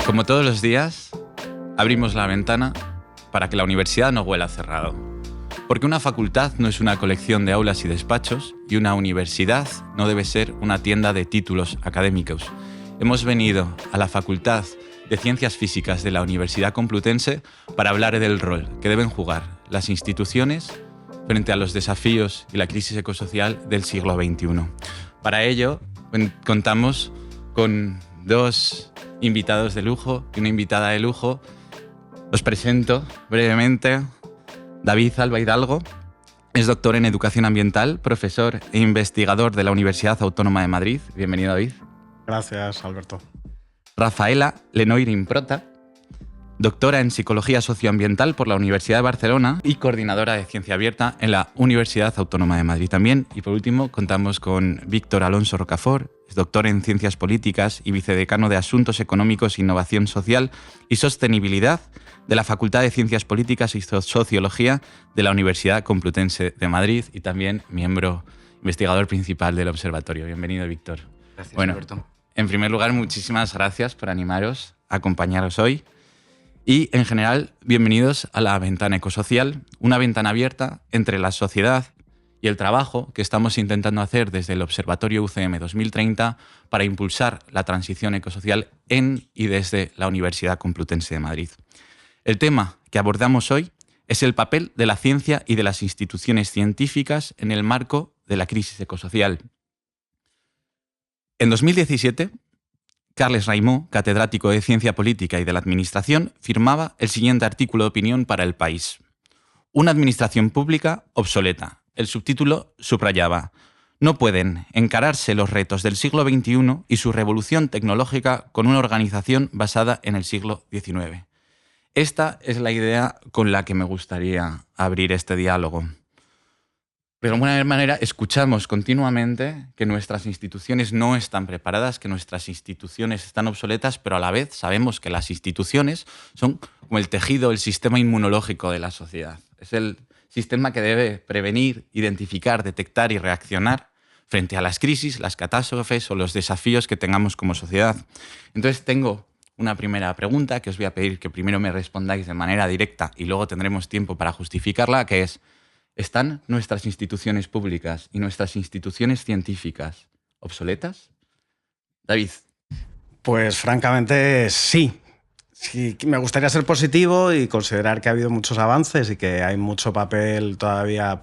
Como todos los días, abrimos la ventana para que la universidad no huela cerrado. Porque una facultad no es una colección de aulas y despachos y una universidad no debe ser una tienda de títulos académicos. Hemos venido a la Facultad de Ciencias Físicas de la Universidad Complutense para hablar del rol que deben jugar las instituciones frente a los desafíos y la crisis ecosocial del siglo XXI. Para ello, contamos con dos invitados de lujo y una invitada de lujo. Os presento brevemente. David Alba Hidalgo es doctor en Educación Ambiental, profesor e investigador de la Universidad Autónoma de Madrid. Bienvenido, David. Gracias, Alberto. Rafaela Lenoir Improta, doctora en Psicología Socioambiental por la Universidad de Barcelona y coordinadora de Ciencia Abierta en la Universidad Autónoma de Madrid también. Y por último, contamos con Víctor Alonso Rocafort, es doctor en Ciencias Políticas y vicedecano de Asuntos Económicos, Innovación Social y Sostenibilidad de la Facultad de Ciencias Políticas y Sociología de la Universidad Complutense de Madrid y también miembro investigador principal del observatorio. Bienvenido, Víctor. Gracias, Bueno, Alberto. En primer lugar, muchísimas gracias por animaros a acompañaros hoy. Y, en general, bienvenidos a la Ventana Ecosocial, una ventana abierta entre la sociedad y el trabajo que estamos intentando hacer desde el Observatorio UCM 2030 para impulsar la transición ecosocial en y desde la Universidad Complutense de Madrid. El tema que abordamos hoy es el papel de la ciencia y de las instituciones científicas en el marco de la crisis ecosocial. En 2017, Carles Raimó, catedrático de Ciencia Política y de la Administración, firmaba el siguiente artículo de opinión para El País. Una administración pública obsoleta. El subtítulo subrayaba: no pueden encararse los retos del siglo XXI y su revolución tecnológica con una organización basada en el siglo XIX. Esta es la idea con la que me gustaría abrir este diálogo. De alguna manera, escuchamos continuamente que nuestras instituciones no están preparadas, que nuestras instituciones están obsoletas, pero a la vez sabemos que las instituciones son como el tejido, el sistema inmunológico de la sociedad. Es el sistema que debe prevenir, identificar, detectar y reaccionar frente a las crisis, las catástrofes o los desafíos que tengamos como sociedad. Entonces tengo una primera pregunta que os voy a pedir que primero me respondáis de manera directa y luego tendremos tiempo para justificarla, que es: ¿están nuestras instituciones públicas y nuestras instituciones científicas obsoletas? David. Pues francamente sí. Sí, me gustaría ser positivo y considerar que ha habido muchos avances y que hay mucho papel todavía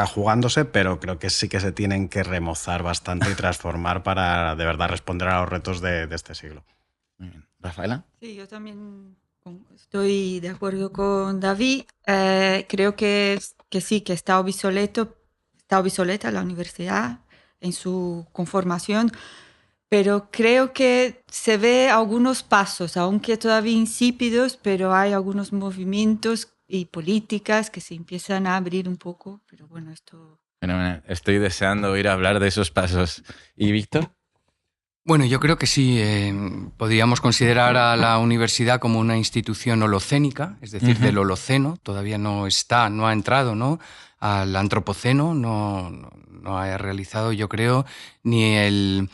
jugándose, pero creo que sí que se tienen que remozar bastante y transformar para de verdad responder a los retos de este siglo. Muy bien. ¿Rafaela? Sí, yo también estoy de acuerdo con David. Creo que sí, que está obsoleta la universidad en su conformación, pero creo que se ve algunos pasos, aunque todavía insípidos, pero hay algunos movimientos y políticas que se empiezan a abrir un poco. Pero bueno, esto... Bueno, estoy deseando oír hablar de esos pasos. ¿Y Víctor? Bueno, yo creo que sí. Podríamos considerar a la universidad como una institución holocénica, es decir, del Holoceno. Todavía no ha entrado, ¿no?, al Antropoceno, no ha realizado, yo creo, ni el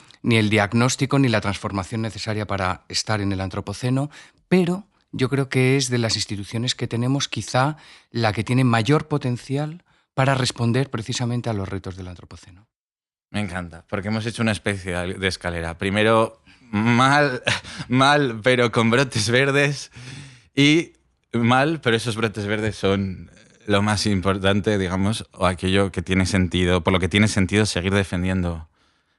diagnóstico ni la transformación necesaria para estar en el Antropoceno, pero yo creo que es de las instituciones que tenemos quizá la que tiene mayor potencial para responder precisamente a los retos del Antropoceno. Me encanta, porque hemos hecho una especie de escalera. Primero, mal, pero con brotes verdes, y mal, pero esos brotes verdes son lo más importante, digamos, o aquello que tiene sentido, por lo que tiene sentido seguir defendiendo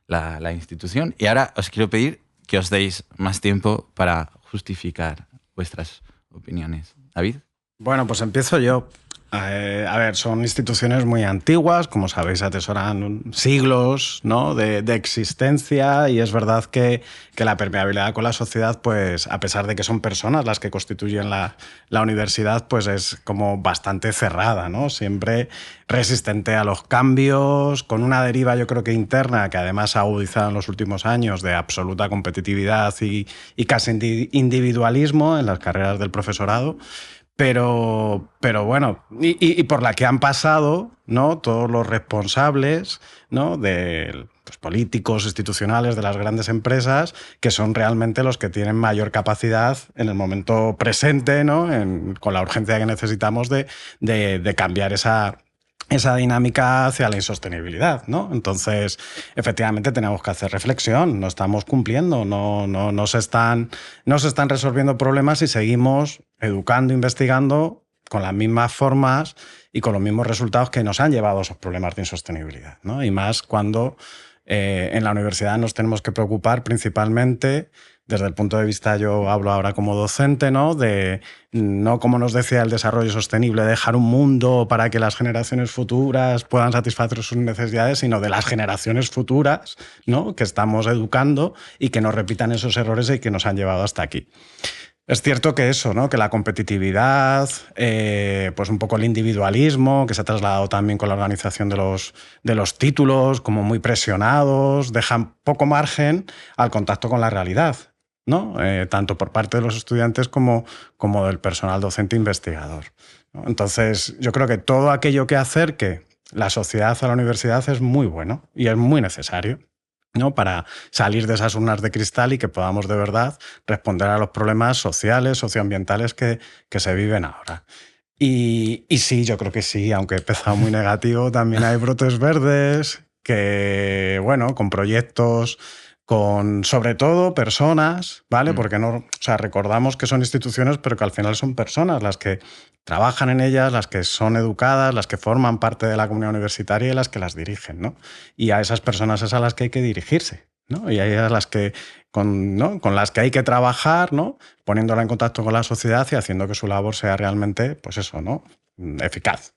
la institución. Y ahora os quiero pedir que os deis más tiempo para justificar vuestras opiniones. ¿David? Bueno, pues empiezo yo. A ver, son instituciones muy antiguas, como sabéis, atesoran siglos, ¿no?, de existencia, y es verdad que la permeabilidad con la sociedad, pues a pesar de que son personas las que constituyen la universidad, pues es como bastante cerrada, ¿no? Siempre resistente a los cambios, con una deriva, yo creo que interna, que además ha agudizado en los últimos años, de absoluta competitividad y casi individualismo en las carreras del profesorado. Pero bueno, y por la que han pasado, ¿no?, todos los responsables, ¿no?, pues, políticos, institucionales, de las grandes empresas, que son realmente los que tienen mayor capacidad en el momento presente, ¿no? Con la urgencia que necesitamos de cambiar esa dinámica hacia la insostenibilidad, ¿no? Entonces, efectivamente, tenemos que hacer reflexión. No estamos cumpliendo, no se están resolviendo problemas y seguimos educando, investigando con las mismas formas y con los mismos resultados que nos han llevado a esos problemas de insostenibilidad, ¿no? Y más cuando en la universidad nos tenemos que preocupar principalmente, desde el punto de vista, yo hablo ahora como docente, ¿no? De no, como nos decía el desarrollo sostenible, dejar un mundo para que las generaciones futuras puedan satisfacer sus necesidades, sino de las generaciones futuras, ¿no? Que estamos educando y que no repitan esos errores y que nos han llevado hasta aquí. Es cierto que eso, ¿no? Que la competitividad, pues un poco el individualismo, que se ha trasladado también con la organización de los títulos, como muy presionados, dejan poco margen al contacto con la realidad, ¿no? Tanto por parte de los estudiantes como del personal docente investigador, ¿no? Entonces, yo creo que todo aquello que acerque la sociedad a la universidad es muy bueno y es muy necesario, ¿no? Para salir de esas urnas de cristal y que podamos de verdad responder a los problemas sociales, socioambientales que se viven ahora. Y sí, yo creo que sí, aunque he empezado muy negativo, también hay brotes verdes que, bueno, con proyectos, con sobre todo personas, ¿vale? Porque no, o sea, recordamos que son instituciones, pero que al final son personas las que trabajan en ellas, las que son educadas, las que forman parte de la comunidad universitaria y las que las dirigen, ¿no? Y a esas personas es a las que hay que dirigirse, ¿no? Y a las que con las que hay que trabajar, ¿no? Poniéndola en contacto con la sociedad y haciendo que su labor sea realmente, pues eso, ¿no? Eficaz.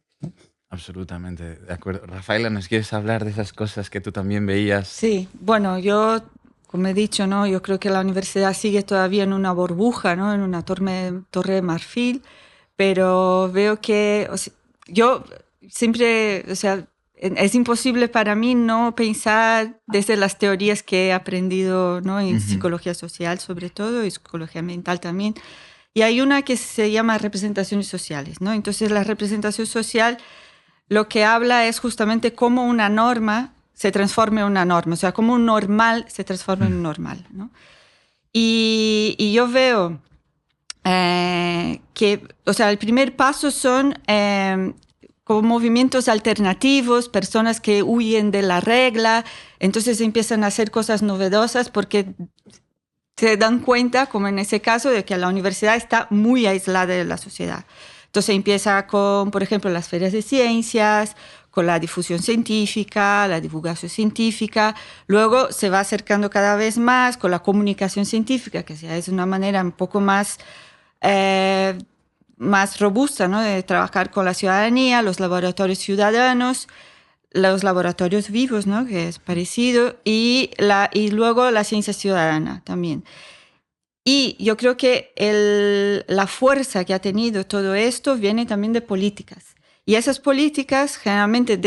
Absolutamente, de acuerdo. Rafaela, ¿nos quieres hablar de esas cosas que tú también veías? Sí, bueno, yo, como he dicho, ¿no? Yo creo que la universidad sigue todavía en una burbuja, ¿no? En una torre de marfil, pero veo que, o sea, yo siempre, o sea, es imposible para mí no pensar desde las teorías que he aprendido, ¿no? En psicología social sobre todo y psicología ambiental también. Y hay una que se llama representaciones sociales, ¿no? Entonces la representación social lo que habla es justamente cómo una norma se transforma en una norma, o sea, cómo un normal se transforma en un normal, ¿no? Y yo veo que, o sea, el primer paso son como movimientos alternativos, personas que huyen de la regla, entonces empiezan a hacer cosas novedosas porque se dan cuenta, como en ese caso, de que la universidad está muy aislada de la sociedad. Entonces empieza con, por ejemplo, las ferias de ciencias, con la difusión científica, la divulgación científica. Luego se va acercando cada vez más con la comunicación científica, que es una manera un poco más robusta, ¿no? De trabajar con la ciudadanía, los laboratorios ciudadanos, los laboratorios vivos, ¿no? Que es parecido, y luego la ciencia ciudadana también. Y yo creo que la fuerza que ha tenido todo esto viene también de políticas. Y esas políticas generalmente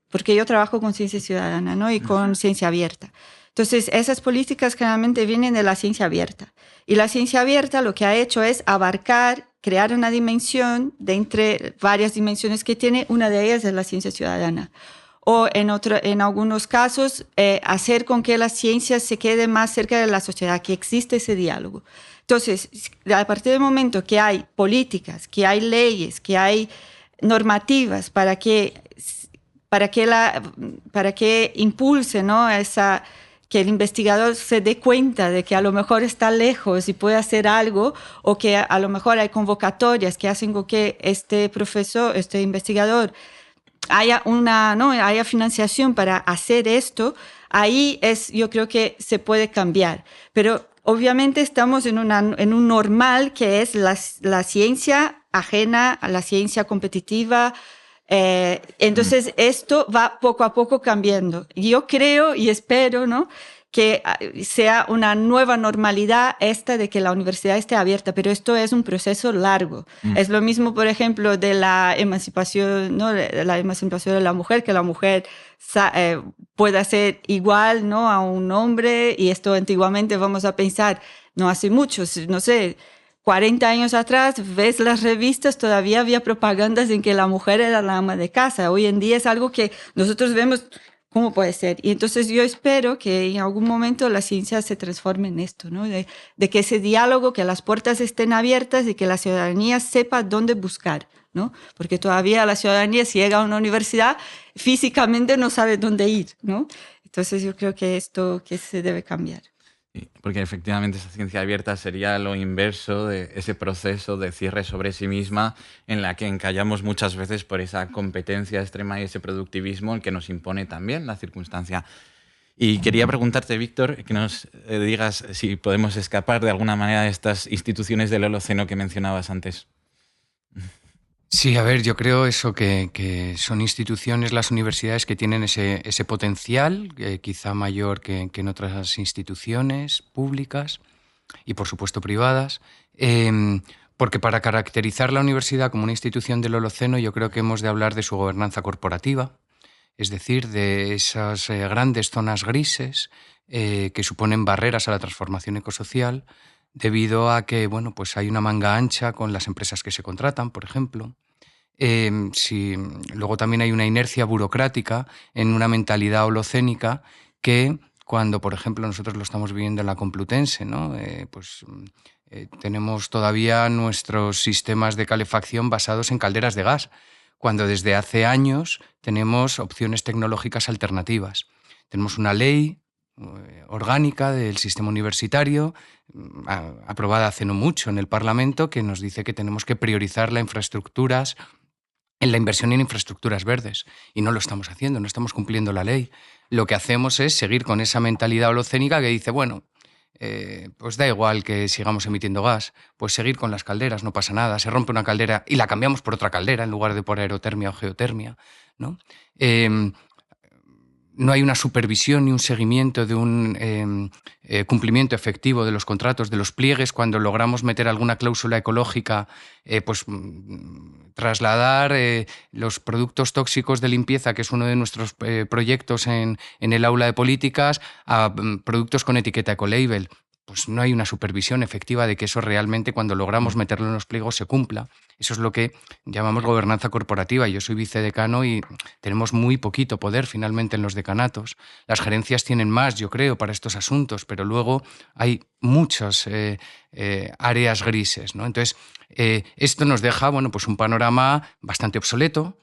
porque yo trabajo con ciencia ciudadana, ¿no? Y con ciencia abierta. Entonces, esas políticas generalmente vienen de la ciencia abierta. Y la ciencia abierta lo que ha hecho es abarcar, crear una dimensión de entre varias dimensiones que tiene, una de ellas es la ciencia ciudadana. O en algunos casos, hacer con que la ciencia se quede más cerca de la sociedad, que existe ese diálogo. Entonces, a partir del momento que hay políticas, que hay leyes, que hay normativas para que impulse, ¿no? Que el investigador se dé cuenta de que a lo mejor está lejos y puede hacer algo, o que a lo mejor hay convocatorias que hacen con que este investigador haya financiación para hacer esto, ahí yo creo que se puede cambiar. Pero obviamente estamos en un normal que es la ciencia ajena a la ciencia competitiva. Entonces esto va poco a poco cambiando. Yo creo y espero, ¿no?, que sea una nueva normalidad esta de que la universidad esté abierta, pero esto es un proceso largo. Es lo mismo, por ejemplo, de la emancipación, ¿no?, de la emancipación de la mujer, que la mujer pueda ser igual, ¿no?, a un hombre, y esto antiguamente, vamos a pensar, no hace mucho, no sé, 40 años atrás, ves las revistas, todavía había propagandas en que la mujer era la ama de casa. Hoy en día es algo que nosotros vemos ¿Cómo puede ser? Y entonces yo espero que en algún momento la ciencia se transforme en esto, ¿no? De que ese diálogo, que las puertas estén abiertas y que la ciudadanía sepa dónde buscar, ¿no? Porque todavía la ciudadanía, si llega a una universidad, físicamente no sabe dónde ir, ¿no? Entonces yo creo que esto que se debe cambiar. Sí, porque efectivamente esa ciencia abierta sería lo inverso de ese proceso de cierre sobre sí misma en la que encallamos muchas veces por esa competencia extrema y ese productivismo el que nos impone también la circunstancia. Y quería preguntarte, Víctor, que nos digas si podemos escapar de alguna manera de estas instituciones del Holoceno que mencionabas antes. Sí, a ver, yo creo eso que son instituciones, las universidades, que tienen ese potencial, quizá mayor que en otras instituciones públicas y, por supuesto, privadas. Porque para caracterizar la universidad como una institución del Holoceno, yo creo que hemos de hablar de su gobernanza corporativa, es decir, de esas grandes zonas grises que suponen barreras a la transformación ecosocial, debido a que, bueno, pues hay una manga ancha con las empresas que se contratan, por ejemplo. Luego también hay una inercia burocrática en una mentalidad holocénica que, cuando, por ejemplo, nosotros lo estamos viviendo en la Complutense, ¿no? Tenemos todavía nuestros sistemas de calefacción basados en calderas de gas, cuando desde hace años tenemos opciones tecnológicas alternativas. Tenemos una ley orgánica del sistema universitario, aprobada hace no mucho en el Parlamento, que nos dice que tenemos que priorizar la inversión en infraestructuras verdes, y no lo estamos haciendo, no estamos cumpliendo la ley. Lo que hacemos es seguir con esa mentalidad holocénica que dice, bueno, pues da igual que sigamos emitiendo gas, pues seguir con las calderas, no pasa nada, se rompe una caldera y la cambiamos por otra caldera en lugar de por aerotermia o geotermia, ¿no? No hay una supervisión ni un seguimiento de un cumplimiento efectivo de los contratos, de los pliegues. Cuando logramos meter alguna cláusula ecológica, trasladar los productos tóxicos de limpieza, que es uno de nuestros proyectos en el aula de políticas, a productos con etiqueta ecolabel. Pues no hay una supervisión efectiva de que eso realmente, cuando logramos meterlo en los pliegos, se cumpla. Eso es lo que llamamos gobernanza corporativa. Yo soy vicedecano y tenemos muy poquito poder finalmente en los decanatos. Las gerencias tienen más, yo creo, para estos asuntos, pero luego hay muchas áreas grises, ¿no? Entonces, esto nos deja, bueno, pues un panorama bastante obsoleto.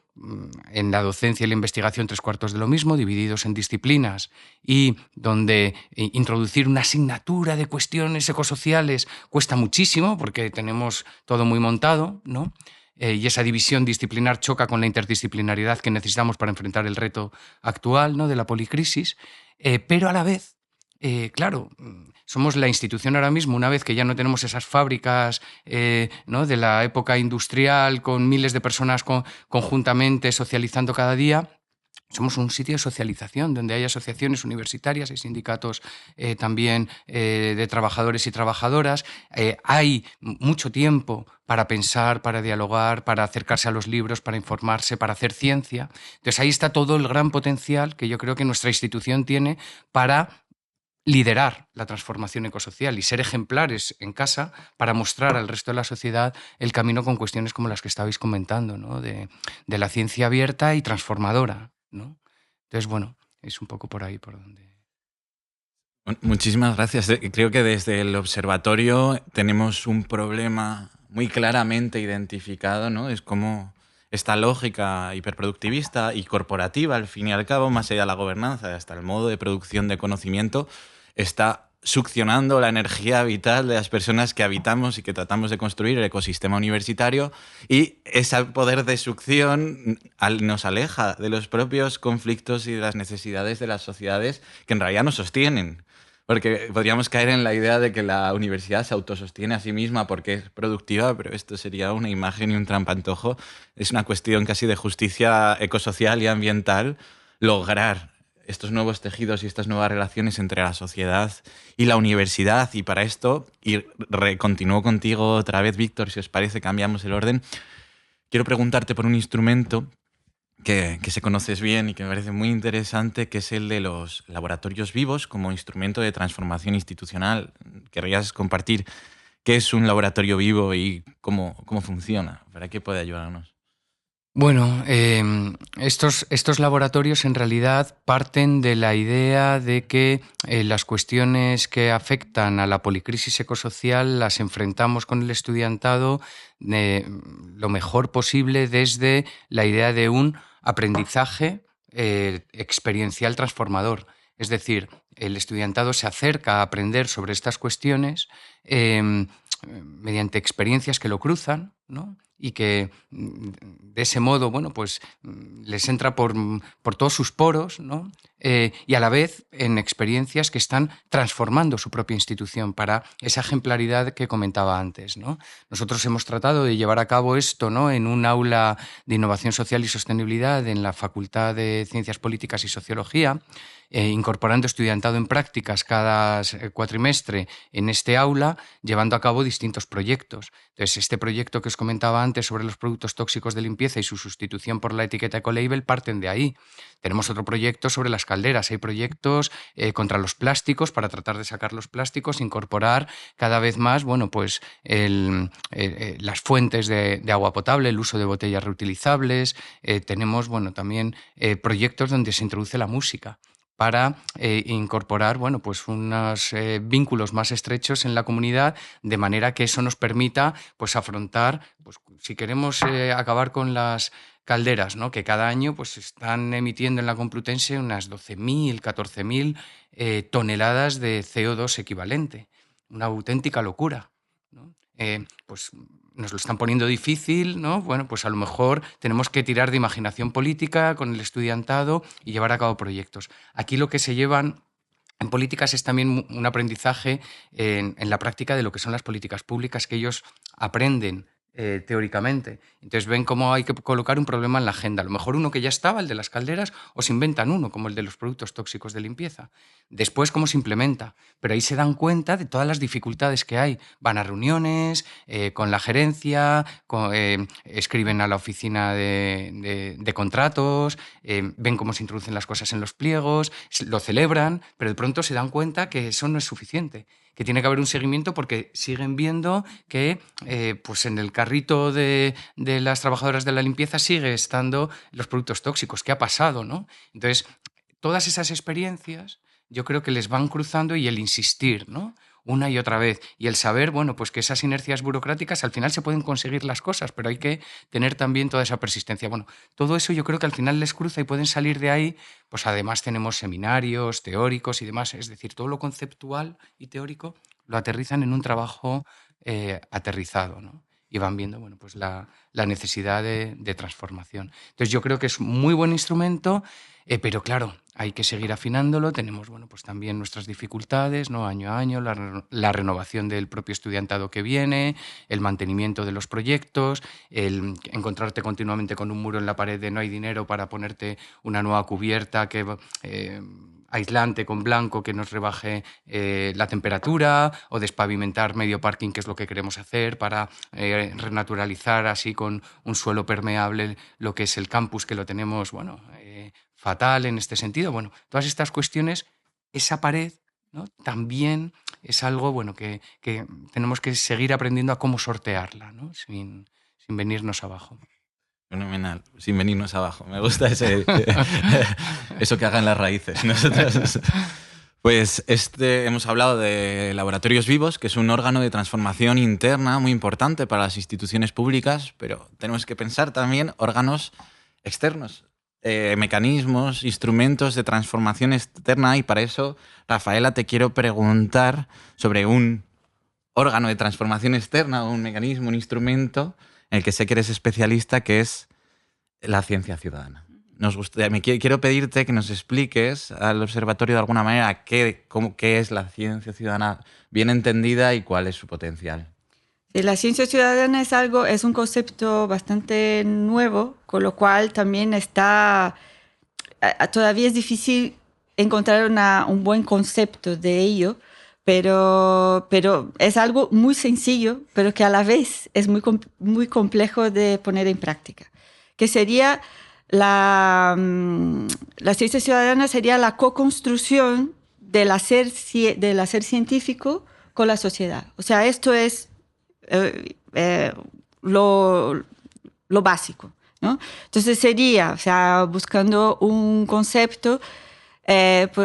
En la docencia y la investigación, 3/4 de lo mismo, divididos en disciplinas, y donde introducir una asignatura de cuestiones ecosociales cuesta muchísimo porque tenemos todo muy montado, ¿no? Y esa división disciplinar choca con la interdisciplinaridad que necesitamos para enfrentar el reto actual, ¿no?, de la policrisis, pero a la vez, claro, somos la institución ahora mismo, una vez que ya no tenemos esas fábricas ¿no?, de la época industrial con miles de personas conjuntamente socializando cada día. Somos un sitio de socialización donde hay asociaciones universitarias, hay sindicatos también de trabajadores y trabajadoras. Hay mucho tiempo para pensar, para dialogar, para acercarse a los libros, para informarse, para hacer ciencia. Entonces ahí está todo el gran potencial que yo creo que nuestra institución tiene para liderar la transformación ecosocial y ser ejemplares en casa para mostrar al resto de la sociedad el camino, con cuestiones como las que estabais comentando, ¿no?, de la ciencia abierta y transformadora, ¿no? Entonces, bueno, es un poco por ahí por donde... Muchísimas gracias. Creo que desde el observatorio tenemos un problema muy claramente identificado, ¿no? Es como esta lógica hiperproductivista y corporativa, al fin y al cabo, más allá de la gobernanza, hasta el modo de producción de conocimiento, está succionando la energía vital de las personas que habitamos y que tratamos de construir el ecosistema universitario, y ese poder de succión nos aleja de los propios conflictos y de las necesidades de las sociedades que en realidad nos sostienen. Porque podríamos caer en la idea de que la universidad se autosostiene a sí misma porque es productiva, pero esto sería una imagen y un trampantojo. Es una cuestión casi de justicia ecosocial y ambiental lograr estos nuevos tejidos y estas nuevas relaciones entre la sociedad y la universidad. Y para esto, y continúo contigo otra vez, Víctor, si os parece, cambiamos el orden. Quiero preguntarte por un instrumento que se conoces bien y que me parece muy interesante, que es el de los laboratorios vivos como instrumento de transformación institucional. ¿Querrías compartir qué es un laboratorio vivo y cómo funciona? ¿Para qué puede ayudarnos? Bueno, estos laboratorios en realidad parten de la idea de que las cuestiones que afectan a la policrisis ecosocial las enfrentamos con el estudiantado lo mejor posible desde la idea de un aprendizaje experiencial transformador. Es decir, el estudiantado se acerca a aprender sobre estas cuestiones mediante experiencias que lo cruzan, ¿no? Y que de ese modo, bueno, pues les entra por todos sus poros, ¿no? Y a la vez en experiencias que están transformando su propia institución para esa ejemplaridad que comentaba antes, ¿no? Nosotros hemos tratado de llevar a cabo esto, ¿no?, en un aula de innovación social y sostenibilidad en la Facultad de Ciencias Políticas y Sociología, incorporando estudiantado en prácticas cada cuatrimestre en este aula, llevando a cabo distintos proyectos. Entonces, este proyecto que os comentaba antes sobre los productos tóxicos de limpieza y su sustitución por la etiqueta Ecolabel parten de ahí. Tenemos otro proyecto sobre las calderas. Hay proyectos contra los plásticos para tratar de sacar los plásticos, incorporar cada vez más, bueno, pues las fuentes de agua potable, el uso de botellas reutilizables. Tenemos, bueno, también proyectos donde se introduce la música para incorporar, bueno, pues unos vínculos más estrechos en la comunidad, de manera que eso nos permita, pues, afrontar, pues, si queremos acabar con las calderas, ¿no?, que cada año pues están emitiendo en la Complutense unas 12.000, 14.000 toneladas de CO2 equivalente. Una auténtica locura, ¿no? Pues nos lo están poniendo difícil, ¿no? Bueno, pues a lo mejor tenemos que tirar de imaginación política con el estudiantado y llevar a cabo proyectos. Aquí lo que se llevan en políticas es también un aprendizaje en la práctica de lo que son las políticas públicas, que ellos aprenden teóricamente. Entonces ven cómo hay que colocar un problema en la agenda. A lo mejor uno que ya estaba, el de las calderas, o se inventan uno, como el de los productos tóxicos de limpieza. Después, cómo se implementa. Pero ahí se dan cuenta de todas las dificultades que hay. Van a reuniones con la gerencia, escriben a la oficina de contratos, ven cómo se introducen las cosas en los pliegos, lo celebran, pero de pronto se dan cuenta que eso no es suficiente, que tiene que haber un seguimiento porque siguen viendo que pues en el carrito de las trabajadoras de la limpieza sigue estando los productos tóxicos. ¿Qué ha pasado, no? Entonces, todas esas experiencias yo creo que les van cruzando, y el insistir, ¿no?, una y otra vez, y el saber, bueno, pues que esas inercias burocráticas al final se pueden conseguir las cosas, pero hay que tener también toda esa persistencia. Bueno, todo eso yo creo que al final les cruza y pueden salir de ahí. Pues además tenemos seminarios teóricos y demás, es decir, todo lo conceptual y teórico lo aterrizan en un trabajo aterrizado, ¿no? Y van viendo, bueno, pues la necesidad de transformación. Entonces yo creo que es un muy buen instrumento, pero claro, hay que seguir afinándolo. Tenemos, bueno, pues también nuestras dificultades, ¿no?, año a año, la renovación del propio estudiantado que viene, el mantenimiento de los proyectos, el encontrarte continuamente con un muro en la pared de no hay dinero para ponerte una nueva cubierta que aislante con blanco que nos rebaje la temperatura, o despavimentar medio parking, que es lo que queremos hacer, para renaturalizar así con un suelo permeable lo que es el campus, que lo tenemos, bueno, fatal en este sentido. Bueno, todas estas cuestiones, esa pared, ¿no?, también es algo, bueno, que tenemos que seguir aprendiendo a cómo sortearla, ¿no?, sin venirnos abajo. Fenomenal, sin venirnos abajo. Me gusta eso que hagan las raíces. Nosotros, pues hemos hablado de Laboratorios Vivos, que es un órgano de transformación interna muy importante para las instituciones públicas, pero tenemos que pensar también órganos externos, mecanismos, instrumentos de transformación externa, y para eso, Rafaela, te quiero preguntar sobre un órgano de transformación externa, un mecanismo, un instrumento en el que sé que eres especialista, que es la ciencia ciudadana. Quiero pedirte que nos expliques al observatorio de alguna manera qué es la ciencia ciudadana bien entendida y cuál es su potencial. La ciencia ciudadana es un concepto bastante nuevo, con lo cual también todavía es difícil encontrar un buen concepto de ello, pero es algo muy sencillo, pero que a la vez es muy complejo de poner en práctica. Que sería la ciencia ciudadana sería la co-construcción del hacer científico con la sociedad. O sea, esto es lo básico. ¿no? Entonces sería, o sea, buscando un concepto,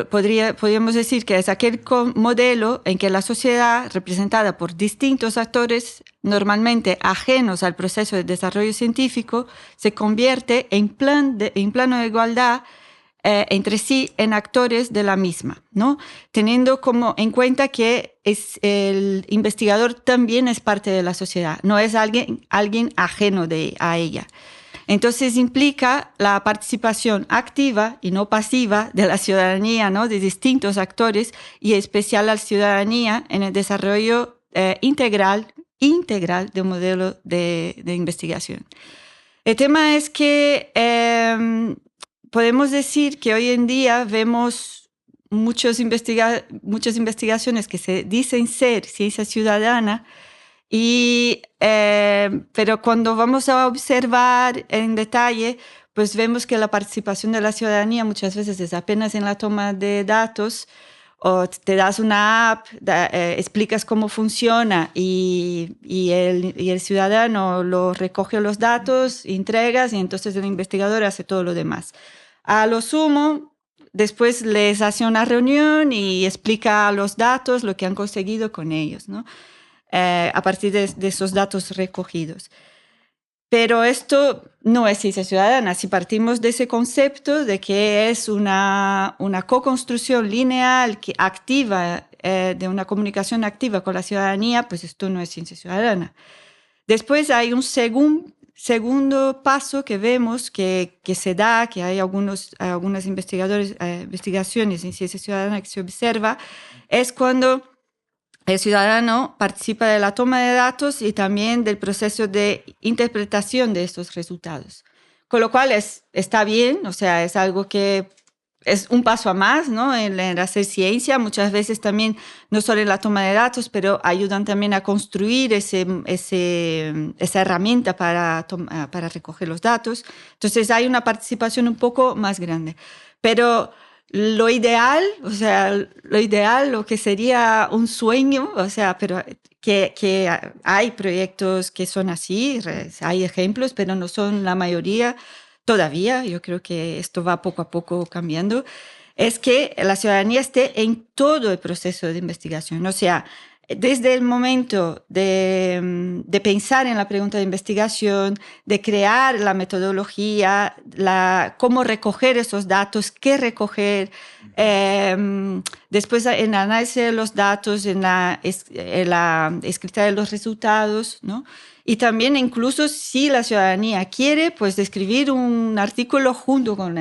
podríamos decir que es aquel modelo en que la sociedad, representada por distintos actores normalmente ajenos al proceso de desarrollo científico, se convierte en plano de igualdad entre sí en actores de la misma, ¿no? Teniendo como en cuenta que el investigador también es parte de la sociedad, no es alguien ajeno a ella. Entonces implica la participación activa y no pasiva de la ciudadanía, ¿no? De distintos actores y en especial la ciudadanía en el desarrollo integral de un modelo de investigación. El tema es que podemos decir que hoy en día vemos muchas investigaciones que se dicen ser ciencia ciudadana, pero cuando vamos a observar en detalle, pues vemos que la participación de la ciudadanía muchas veces es apenas en la toma de datos, o te das una app, explicas cómo funciona y el ciudadano lo recoge los datos, entregas y entonces el investigador hace todo lo demás. A lo sumo, después les hace una reunión y explica los datos, lo que han conseguido con ellos, ¿no? A partir de esos datos recogidos. Pero esto no es ciencia ciudadana. Si partimos de ese concepto de que es una co-construcción lineal, activa, de una comunicación activa con la ciudadanía, pues esto no es ciencia ciudadana. Después hay un segundo paso que vemos que se da, que hay algunas investigaciones en ciencia ciudadana que se observa, es cuando el ciudadano participa de la toma de datos y también del proceso de interpretación de estos resultados. Con lo cual está bien, o sea, es algo que es un paso a más, ¿no? En hacer ciencia, muchas veces también no solo en la toma de datos, pero ayudan también a construir esa herramienta para recoger los datos. Entonces hay una participación un poco más grande. Pero lo ideal, lo que sería un sueño, o sea, pero que hay proyectos que son así, hay ejemplos, pero no son la mayoría todavía. Yo creo que esto va poco a poco cambiando. Es que la ciudadanía esté en todo el proceso de investigación, o sea, desde el momento de pensar en la pregunta de investigación, de crear la metodología, cómo recoger esos datos, qué recoger, después en el análisis de los datos, en la escritura de los resultados, ¿no? Y también incluso si la ciudadanía quiere, pues escribir un artículo junto con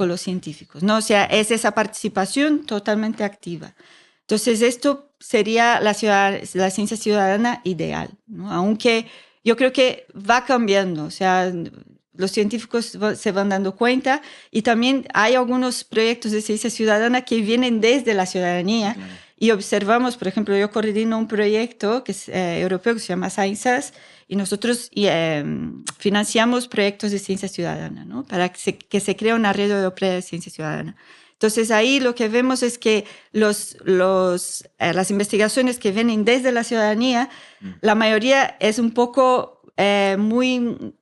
los científicos, ¿no? O sea, es esa participación totalmente activa. Entonces, esto sería la ciencia ciudadana ideal, ¿no? Aunque yo creo que va cambiando, o sea, los científicos se van dando cuenta y también hay algunos proyectos de ciencia ciudadana que vienen desde la ciudadanía. Claro. Y observamos, por ejemplo, yo coordino un proyecto que es europeo que se llama Sciences y nosotros financiamos proyectos de ciencia ciudadana, ¿no? Para que se cree una red europea de ciencia ciudadana. Entonces ahí lo que vemos es que las investigaciones que vienen desde la ciudadanía, la mayoría es un poco muy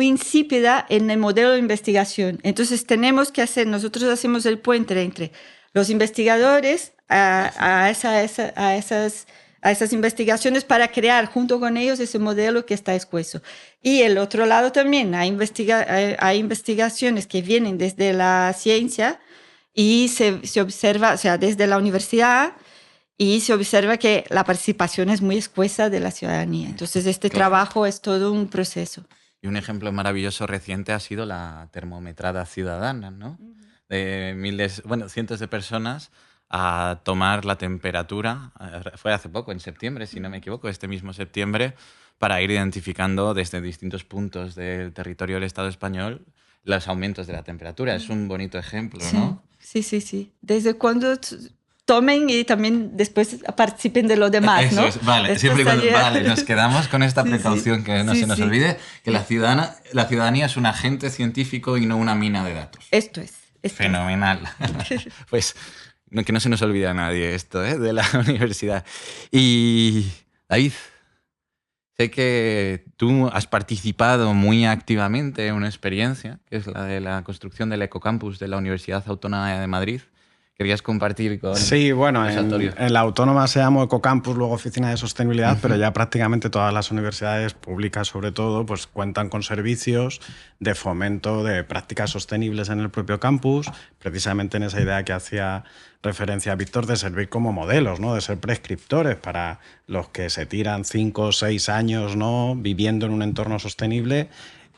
insípida en el modelo de investigación. Entonces nosotros hacemos el puente entre los investigadores a esas investigaciones para crear junto con ellos ese modelo que está escuezo. Y el otro lado también hay investigaciones que vienen desde la ciencia y se observa, o sea, desde la universidad, y se observa que la participación es muy escuesa de la ciudadanía. Entonces, trabajo es todo un proceso. Y un ejemplo maravilloso reciente ha sido la termometrada ciudadana, ¿no? De cientos de personas a tomar la temperatura. Fue hace poco, en septiembre, si no me equivoco, este mismo septiembre, para ir identificando desde distintos puntos del territorio del Estado español los aumentos de la temperatura. Es un bonito ejemplo, ¿no? Sí. Desde cuando tomen y también después participen de lo demás, Eso ¿no? Es, vale, siempre nos quedamos con esta precaución, que no se nos olvide, que la ciudadanía es un agente científico y no una mina de datos. Esto es. Fenomenal. Pues que no se nos olvide a nadie esto, de la universidad. Y David, Sé que tú has participado muy activamente en una experiencia, que es la de la construcción del ecocampus de la Universidad Autónoma de Madrid. ¿Querías compartir con Sí, bueno, los autorios? en la Autónoma se llama Ecocampus, luego Oficina de Sostenibilidad, pero ya prácticamente todas las universidades públicas, sobre todo, pues cuentan con servicios de fomento de prácticas sostenibles en el propio campus, precisamente en esa idea que hacía referencia a Víctor de servir como modelos, ¿no? De ser prescriptores para los que se tiran 5 o 6 años, ¿no? Viviendo en un entorno sostenible,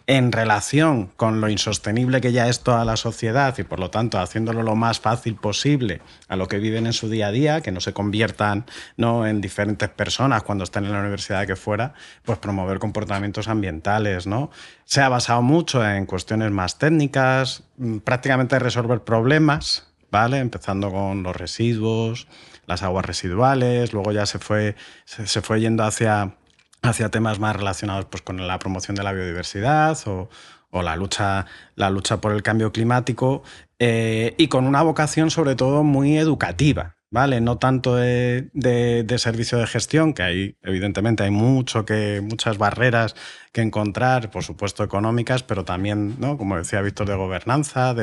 en relación con lo insostenible que ya es toda la sociedad y por lo tanto haciéndolo lo más fácil posible a lo que viven en su día a día, que no se conviertan, ¿no?, en diferentes personas cuando estén en la universidad que fuera, pues promover comportamientos ambientales, ¿no? Se ha basado mucho en cuestiones más técnicas, prácticamente resolver problemas, ¿vale? Empezando con los residuos, las aguas residuales, luego ya se fue yendo hacia temas más relacionados pues, con la promoción de la biodiversidad o la lucha por el cambio climático, y con una vocación sobre todo muy educativa, ¿vale? No tanto de servicio de gestión, que ahí evidentemente hay muchas barreras que encontrar, por supuesto económicas, pero también, ¿no?, como decía Víctor, de gobernanza,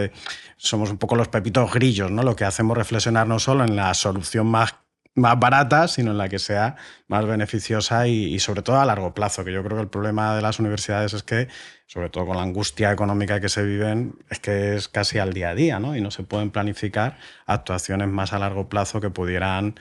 somos un poco los pepitos grillos, ¿no? Lo que hacemos reflexionar no solo en la solución más barata, sino en la que sea más beneficiosa y sobre todo a largo plazo, que yo creo que el problema de las universidades es que, sobre todo con la angustia económica que se viven, es que es casi al día a día, ¿no? Y no se pueden planificar actuaciones más a largo plazo que pudieran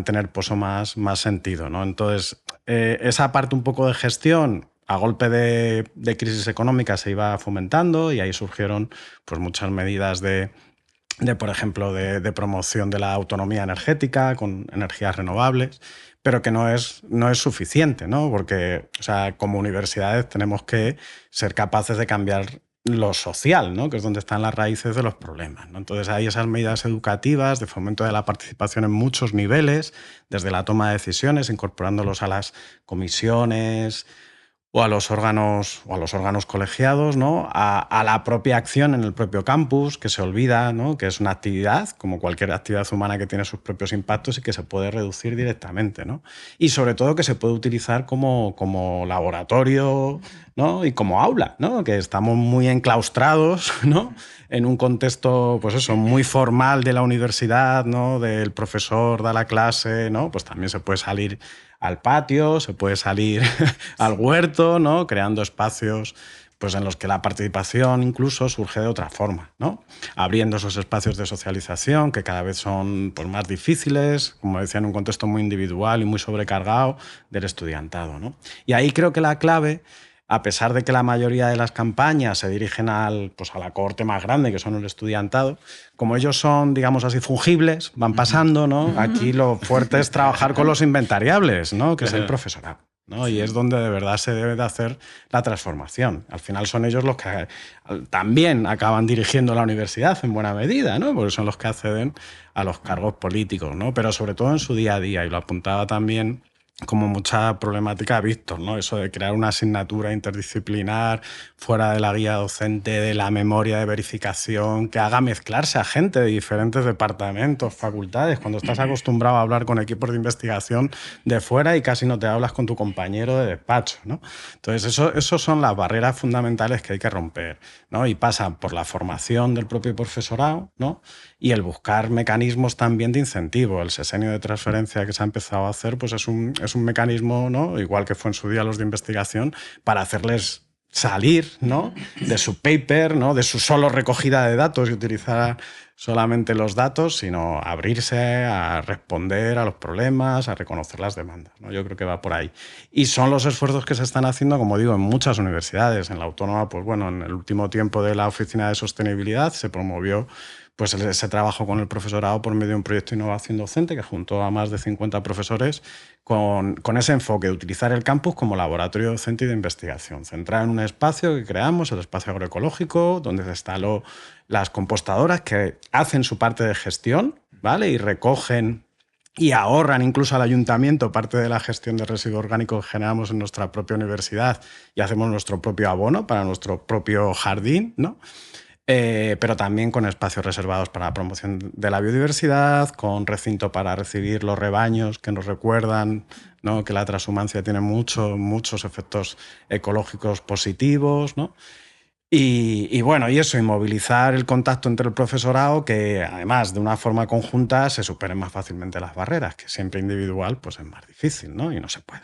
tener más sentido, ¿no? Entonces, esa parte un poco de gestión a golpe de crisis económica se iba fomentando y ahí surgieron pues, muchas medidas por ejemplo, de promoción de la autonomía energética con energías renovables, pero que no es suficiente, ¿no? Porque, o sea, como universidades tenemos que ser capaces de cambiar lo social, ¿no?, que es donde están las raíces de los problemas, ¿no? Entonces hay esas medidas educativas de fomento de la participación en muchos niveles, desde la toma de decisiones, incorporándolos a las comisiones o a los órganos colegiados, ¿no?, a la propia acción en el propio campus, que se olvida, ¿no?, que es una actividad, como cualquier actividad humana que tiene sus propios impactos y que se puede reducir directamente, ¿no? Y sobre todo que se puede utilizar como laboratorio, ¿no?, y como aula, ¿no?, que estamos muy enclaustrados, ¿no?, en un contexto, pues eso, muy formal de la universidad, ¿no?, del profesor da la clase, ¿no?, pues también se puede salir al patio, se puede salir al huerto, ¿no?, creando espacios pues, en los que la participación incluso surge de otra forma, ¿no?, abriendo esos espacios de socialización que cada vez son pues, más difíciles, como decía, en un contexto muy individual y muy sobrecargado del estudiantado, ¿no? Y ahí creo que la clave, a pesar de que la mayoría de las campañas se dirigen pues a la cohorte más grande, que son el estudiantado, como ellos son, digamos así, fungibles, van pasando, ¿no? Aquí lo fuerte es trabajar con los inventariables, ¿no?, que es el profesorado, ¿no? Y es donde de verdad se debe de hacer la transformación. Al final son ellos los que también acaban dirigiendo la universidad en buena medida, ¿no?, porque son los que acceden a los cargos políticos, ¿no?, pero sobre todo en su día a día, y lo apuntaba también como mucha problemática a Víctor, ¿no? Eso de crear una asignatura interdisciplinar fuera de la guía docente, de la memoria de verificación, que haga mezclarse a gente de diferentes departamentos, facultades, cuando estás acostumbrado a hablar con equipos de investigación de fuera y casi no te hablas con tu compañero de despacho, ¿no? Entonces, eso son las barreras fundamentales que hay que romper, ¿no? Y pasan por la formación del propio profesorado, ¿no?, y el buscar mecanismos también de incentivo. El sesenio de transferencia que se ha empezado a hacer pues es un mecanismo, ¿no?, igual que fue en su día los de investigación, para hacerles salir, ¿no?, de su paper, ¿no?, de su solo recogida de datos y utilizar solamente los datos, sino abrirse a responder a los problemas, a reconocer las demandas, ¿no? Yo creo que va por ahí. Y son los esfuerzos que se están haciendo, como digo, en muchas universidades. En la Autónoma, pues bueno, en el último tiempo de la Oficina de Sostenibilidad se promovió pues ese trabajo con el profesorado por medio de un proyecto de innovación docente que juntó a más de 50 profesores con ese enfoque de utilizar el campus como laboratorio docente y de investigación, centrado en un espacio que creamos, el espacio agroecológico, donde se instaló las compostadoras que hacen su parte de gestión, ¿vale?, y recogen y ahorran incluso al ayuntamiento parte de la gestión de residuos orgánicos que generamos en nuestra propia universidad y hacemos nuestro propio abono para nuestro propio jardín, ¿no? pero también con espacios reservados para la promoción de la biodiversidad, con recinto para recibir los rebaños que nos recuerdan, ¿no?, que la transhumancia tiene muchos efectos ecológicos positivos, ¿no? Y bueno, y eso, y movilizar el contacto entre el profesorado, que además de una forma conjunta se superen más fácilmente las barreras, que siempre individual pues es más difícil, ¿no? Y no se puede.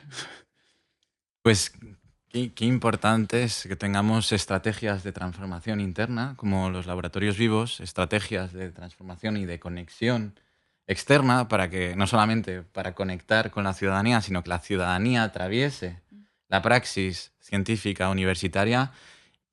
Pues qué importante es que tengamos estrategias de transformación interna, como los laboratorios vivos, estrategias de transformación y de conexión externa, para que no solamente para conectar con la ciudadanía, sino que la ciudadanía atraviese la praxis científica universitaria.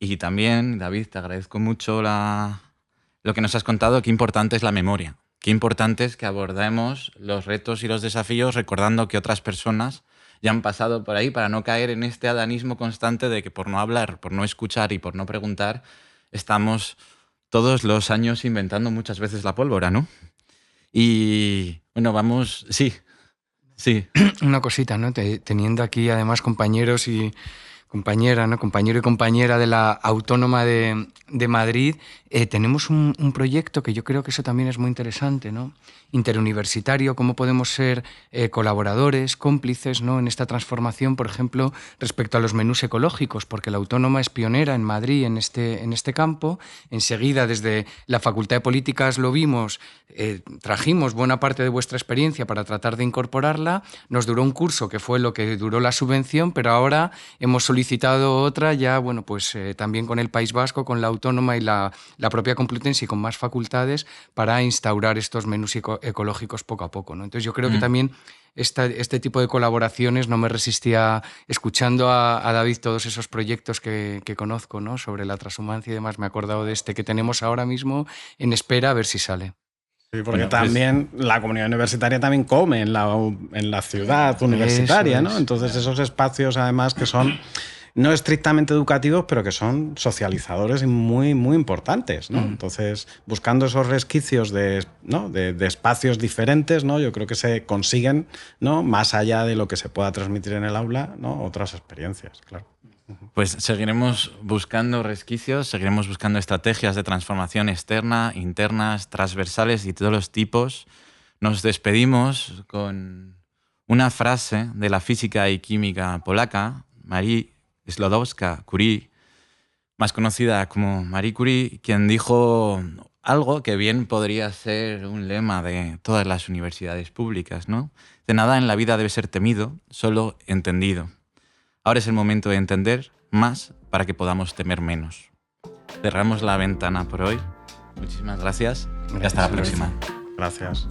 Y también, David, te agradezco mucho lo que nos has contado, qué importante es la memoria, qué importante es que abordemos los retos y los desafíos recordando que otras personas ya han pasado por ahí, para no caer en este adanismo constante de que por no hablar, por no escuchar y por no preguntar, estamos todos los años inventando muchas veces la pólvora, ¿no? Y bueno, vamos... Sí. Una cosita, ¿no? Teniendo aquí además compañeros y compañera, ¿no? Compañero y compañera de la Autónoma de Madrid, tenemos un proyecto que yo creo que eso también es muy interesante, ¿no? Interuniversitario, cómo podemos ser colaboradores, cómplices, ¿no?, en esta transformación, por ejemplo, respecto a los menús ecológicos, porque la Autónoma es pionera en Madrid en este campo. Enseguida, desde la Facultad de Políticas lo vimos, trajimos buena parte de vuestra experiencia para tratar de incorporarla. Nos duró un curso que fue lo que duró la subvención, pero ahora hemos solicitado otra ya, bueno, pues también con el País Vasco, con la Autónoma y la propia Complutense y con más facultades, para instaurar estos menús ecológicos poco a poco, ¿no? Entonces yo creo que también este tipo de colaboraciones, no me resistía, escuchando a David todos esos proyectos que conozco, ¿no?, sobre la transhumancia y demás, me he acordado de este que tenemos ahora mismo en espera, a ver si sale. Sí, porque también la comunidad universitaria también come en la ciudad universitaria, ¿no? Entonces esos espacios además que son no estrictamente educativos, pero que son socializadores y muy, muy importantes, ¿no? Entonces, buscando esos resquicios de espacios diferentes, ¿no?, yo creo que se consiguen, ¿no?, más allá de lo que se pueda transmitir en el aula, ¿no?, otras experiencias, claro. Pues seguiremos buscando resquicios, seguiremos buscando estrategias de transformación externa, internas, transversales y de todos los tipos. Nos despedimos con una frase de la física y química polaca, Marie Sklodowska-Curie, más conocida como Marie Curie, quien dijo algo que bien podría ser un lema de todas las universidades públicas, ¿no? De nada en la vida debe ser temido, solo entendido. Ahora es el momento de entender más para que podamos temer menos. Cerramos la ventana por hoy. Muchísimas gracias y hasta la próxima. Gracias.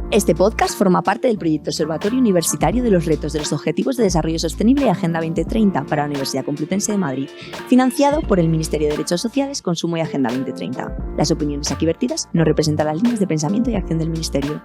Este podcast forma parte del proyecto Observatorio Universitario de los Retos de los Objetivos de Desarrollo Sostenible y Agenda 2030 para la Universidad Complutense de Madrid, financiado por el Ministerio de Derechos Sociales, Consumo y Agenda 2030. Las opiniones aquí vertidas no representan las líneas de pensamiento y acción del Ministerio.